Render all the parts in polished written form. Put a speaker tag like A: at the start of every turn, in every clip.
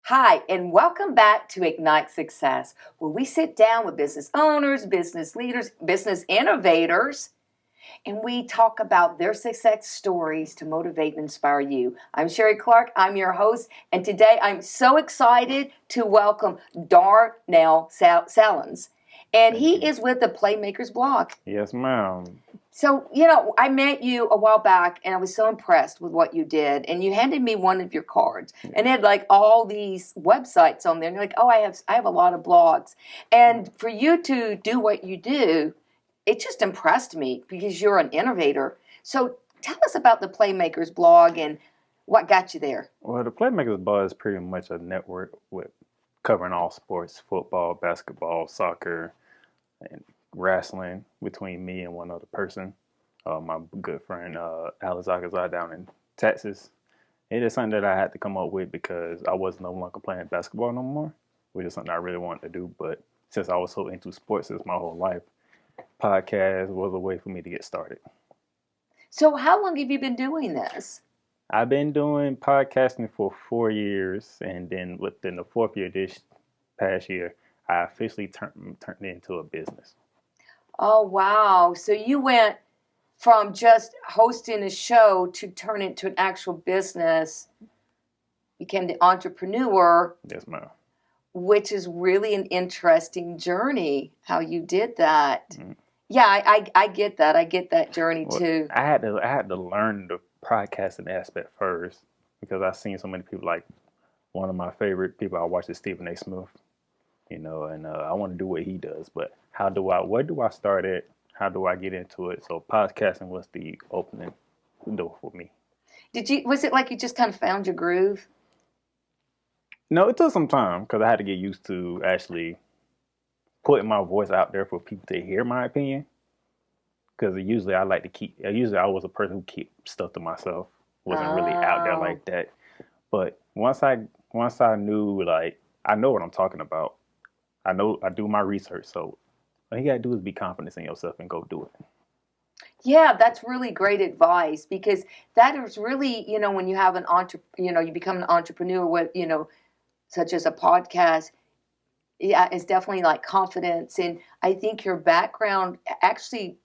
A: Hi, and welcome back to Ignite Success, where we sit down with business owners, business leaders, business innovators, and we talk about their success stories to motivate and inspire you. I'm Sherrie Clark, I'm your host, and today I'm so excited to welcome Darnell Sallins. And he is with the Playmakers Blog.
B: Yes, ma'am.
A: So, I met you a while back, and I was so impressed with what you did. And you handed me one of your cards, and it had like all these websites on there. And you're like, oh, I have a lot of blogs. And for you to do what you do, it just impressed me because you're an innovator. So tell us about the Playmakers Blog and what got you there.
B: Well, the Playmakers Blog is pretty much a network with covering all sports: football, basketball, soccer, and wrestling, between me and one other person, my good friend Alex Akazai down in Texas. It is something that I had to come up with because I was no longer playing basketball no more, which is something I really wanted to do. But since I was so into sports since my whole life, podcast was a way for me to get started.
A: So how long have you been doing this?
B: I've been doing podcasting for 4 years, and then within the fourth year this past year, I officially turned it into a business.
A: Oh, wow. So you went from just hosting a show to turn it to an actual business, became the entrepreneur.
B: Yes, ma'am.
A: Which is really an interesting journey, how you did that.
B: Mm-hmm.
A: Yeah, I get that. I get that journey too.
B: I had to learn the podcasting aspect first because I've seen so many people. Like one of my favorite people I watch is Stephen A. Smith. And I want to do what he does, but where do I start at? How do I get into it? So podcasting was the opening door for me.
A: Was it like you just kind of found your groove?
B: No, it took some time because I had to get used to actually putting my voice out there for people to hear my opinion. Because usually I was a person who keep stuff to myself, wasn't really out there like that. But once I knew, like, I know what I'm talking about. I do my research, so all you gotta do is be confident in yourself and go do it.
A: Yeah, that's really great advice because that is really, when you have you become an entrepreneur with, such as a podcast. Yeah, it's definitely like confidence, and I think your background, actually,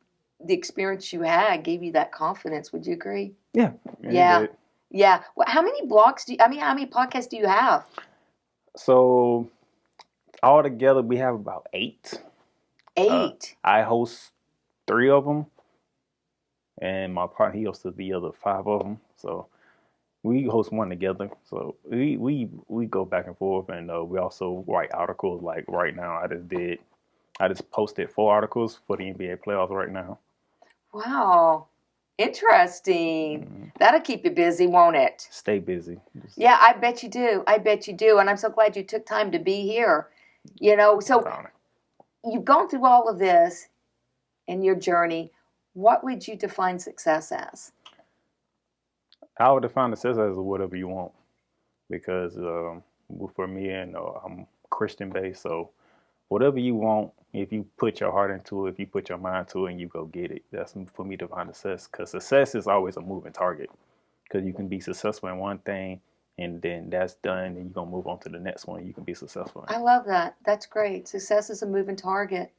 A: the experience you had gave you that confidence. Would you agree?
B: Yeah.
A: Yeah. Well, how many how many podcasts do you have?
B: So all together, we have about 8.
A: 8.
B: I host 3 of them, and my partner, he hosts the other 5 of them. So we host one together. So we go back and forth, and we also write articles. Like right now, I just posted 4 articles for the NBA playoffs right now.
A: Wow. Interesting. Mm-hmm. That'll keep you busy, won't it?
B: Stay busy.
A: Yeah, I bet you do. And I'm so glad you took time to be here. So you've gone through all of this in your journey. What would you define success as?
B: I would define success as whatever you want, because for me, I'm Christian based, so whatever you want, if you put your heart into it, if you put your mind to it, and you go get it, that's for me to define success. Because success is always a moving target. Because you can be successful in one thing, and then that's done, and you're gonna move on to the next one. You can be successful in.
A: I love that. That's great. Success is a moving target.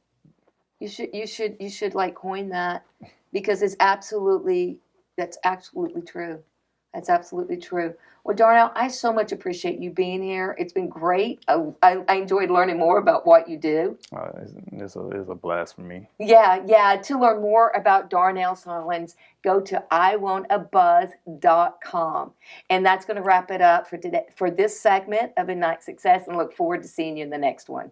A: You should like coin that, because that's absolutely true. That's absolutely true. Well, Darnell, I so much appreciate you being here. It's been great. I enjoyed learning more about what you do.
B: It's a blast for me.
A: Yeah. To learn more about Darnell Sallins, go to iwantabuzz.com. And that's going to wrap it up for today, for this segment of Ignite Success, and look forward to seeing you in the next one.